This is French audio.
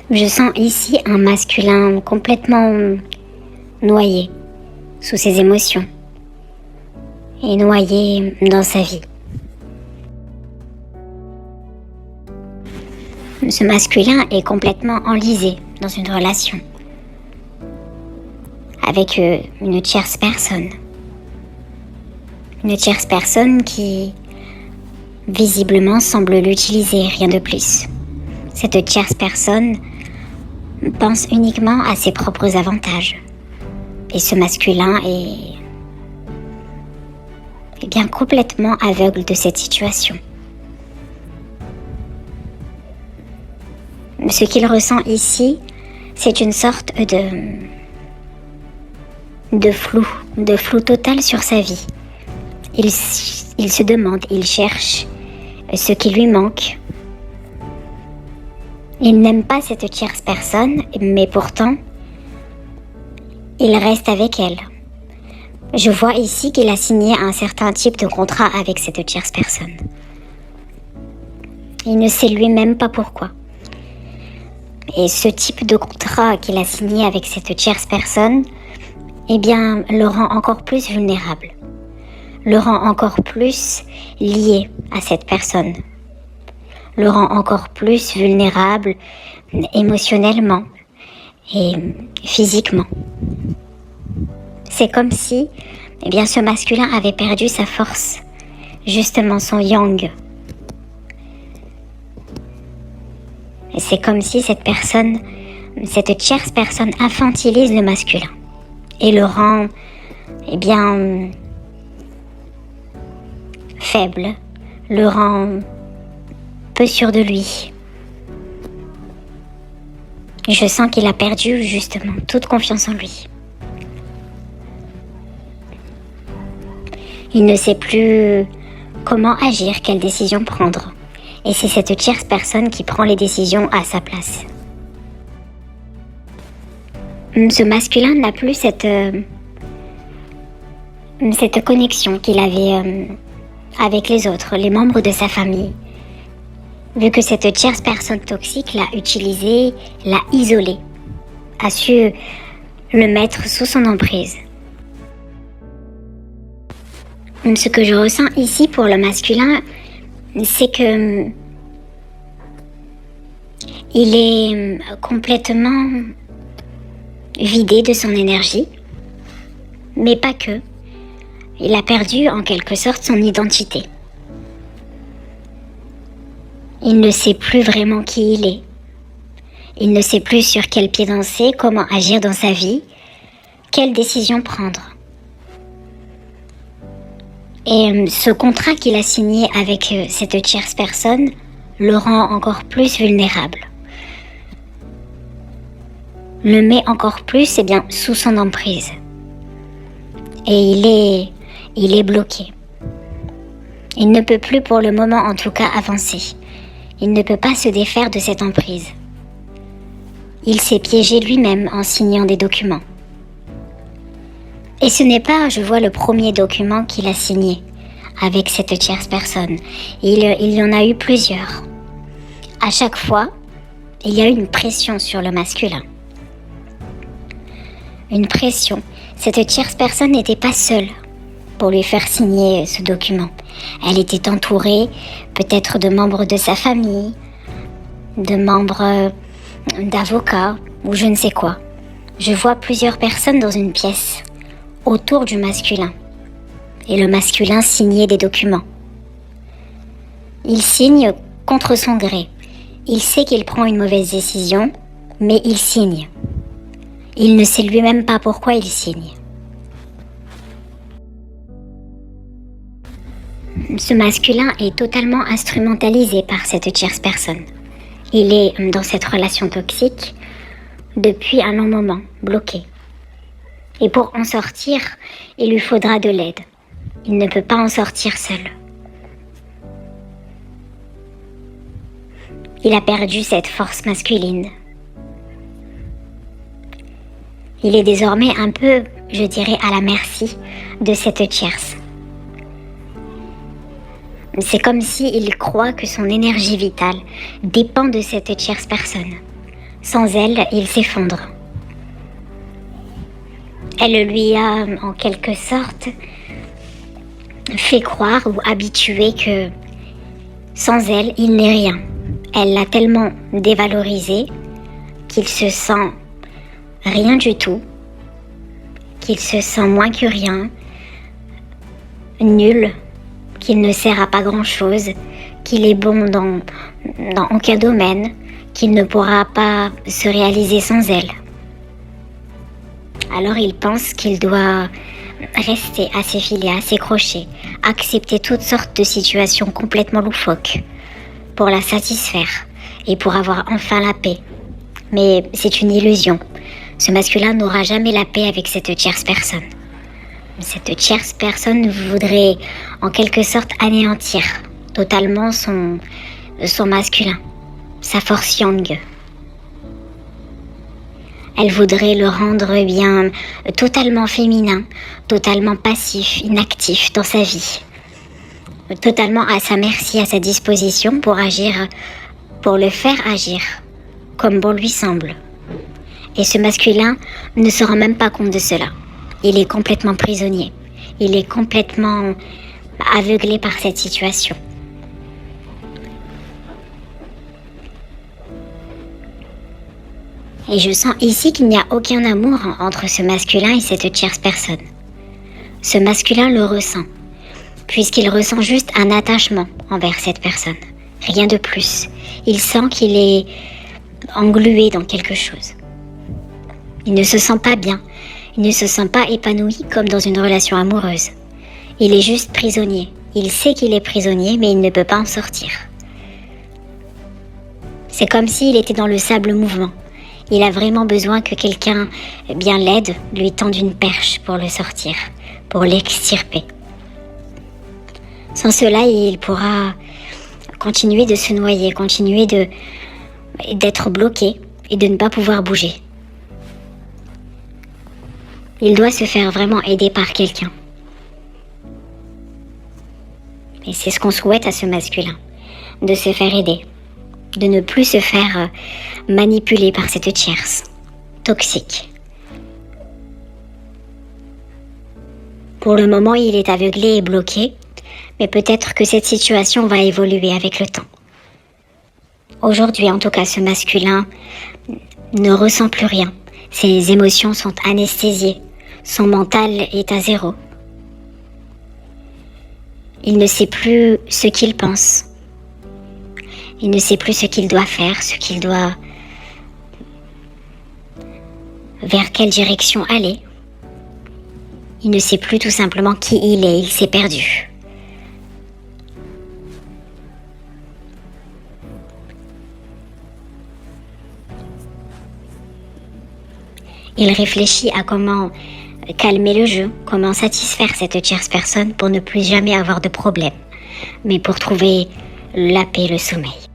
Je sens ici un masculin complètement noyé sous ses émotions et noyé dans sa vie. Ce masculin est complètement enlisé dans une relation avec une tierce personne. Une tierce personne qui visiblement semble l'utiliser, rien de plus. Cette tierce personne pense uniquement à ses propres avantages. Et ce masculin est bien complètement aveugle de cette situation. Ce qu'il ressent ici, c'est une sorte de flou total sur sa vie. Il se demande, il cherche ce qui lui manque. Il n'aime pas cette tierce personne, mais pourtant, il reste avec elle. Je vois ici qu'il a signé un certain type de contrat avec cette tierce personne. Il ne sait lui-même pas pourquoi. Et ce type de contrat qu'il a signé avec cette tierce personne, eh bien, le rend encore plus vulnérable. Le rend encore plus lié à cette personne. Le rend encore plus vulnérable émotionnellement et physiquement. C'est comme si, eh bien, ce masculin avait perdu sa force, justement son yang. Et c'est comme si cette tierce personne infantilise le masculin et le rend, eh bien, faible, le rend peu sûr de lui. Je sens qu'il a perdu justement toute confiance en lui. Il ne sait plus comment agir, quelle décision prendre. Et c'est cette tierce personne qui prend les décisions à sa place. Ce masculin n'a plus cette connexion qu'il avait avec les autres, les membres de sa famille. Vu que cette tierce personne toxique l'a utilisé, l'a isolé, a su le mettre sous son emprise. Ce que je ressens ici pour le masculin, c'est que il est complètement vidé de son énergie, mais pas que. Il a perdu en quelque sorte son identité. Il ne sait plus vraiment qui il est. Il ne sait plus sur quel pied danser, comment agir dans sa vie, quelle décision prendre. Et ce contrat qu'il a signé avec cette tierce personne le rend encore plus vulnérable. Le met encore plus sous son emprise. Et il est bloqué. Il ne peut plus pour le moment en tout cas avancer. Il ne peut pas se défaire de cette emprise. Il s'est piégé lui-même en signant des documents. Et ce n'est pas, je vois, le premier document qu'il a signé avec cette tierce personne. Il y en a eu plusieurs. À chaque fois, il y a eu une pression sur le masculin. Une pression. Cette tierce personne n'était pas seule pour lui faire signer ce document. Elle était entourée peut-être de membres de sa famille, de membres d'avocats ou je ne sais quoi. Je vois plusieurs personnes dans une pièce autour du masculin. Et le masculin signait des documents. Il signe contre son gré. Il sait qu'il prend une mauvaise décision, mais il signe. Il ne sait lui-même pas pourquoi il signe. Ce masculin est totalement instrumentalisé par cette tierce personne. Il est dans cette relation toxique depuis un long moment, bloqué. Et pour en sortir, il lui faudra de l'aide. Il ne peut pas en sortir seul. Il a perdu cette force masculine. Il est désormais un peu, je dirais, à la merci de cette tierce. C'est comme s'il croit que son énergie vitale dépend de cette tierce personne. Sans elle, il s'effondre. Elle lui a, en quelque sorte, fait croire ou habitué que sans elle, il n'est rien. Elle l'a tellement dévalorisé qu'il se sent rien du tout, qu'il se sent moins que rien, nul, qu'il ne sert à pas grand-chose, qu'il est bon dans aucun domaine, qu'il ne pourra pas se réaliser sans elle. Alors il pense qu'il doit rester à ses filets, à ses crochets, accepter toutes sortes de situations complètement loufoques pour la satisfaire et pour avoir enfin la paix. Mais c'est une illusion. Ce masculin n'aura jamais la paix avec cette tierce personne. Cette tierce personne voudrait en quelque sorte anéantir totalement son masculin, sa force yang. Elle voudrait le rendre bien totalement féminin, totalement passif, inactif dans sa vie. Totalement à sa merci, à sa disposition pour agir, pour le faire agir comme bon lui semble. Et ce masculin ne se rend même pas compte de cela. Il est complètement prisonnier. Il est complètement aveuglé par cette situation. Et je sens ici qu'il n'y a aucun amour entre ce masculin et cette tierce personne. Ce masculin le ressent, puisqu'il ressent juste un attachement envers cette personne. Rien de plus. Il sent qu'il est englué dans quelque chose. Il ne se sent pas bien. Il ne se sent pas épanoui comme dans une relation amoureuse. Il est juste prisonnier. Il sait qu'il est prisonnier, mais il ne peut pas en sortir. C'est comme s'il était dans le sable mouvant. Il a vraiment besoin que quelqu'un bien l'aide, lui tende une perche pour le sortir, pour l'extirper. Sans cela, il pourra continuer de se noyer, continuer d'être bloqué et de ne pas pouvoir bouger. Il doit se faire vraiment aider par quelqu'un. Et c'est ce qu'on souhaite à ce masculin, de se faire aider, de ne plus se faire manipuler par cette tierce toxique. Pour le moment, il est aveuglé et bloqué, mais peut-être que cette situation va évoluer avec le temps. Aujourd'hui, en tout cas, ce masculin ne ressent plus rien. Ses émotions sont anesthésiées. Son mental est à zéro. Il ne sait plus ce qu'il pense. Il ne sait plus ce qu'il doit faire, vers quelle direction aller. Il ne sait plus tout simplement qui il est, il s'est perdu. Il réfléchit à comment calmer le jeu, comment satisfaire cette tierce personne pour ne plus jamais avoir de problème, mais pour trouver la paix, le sommeil.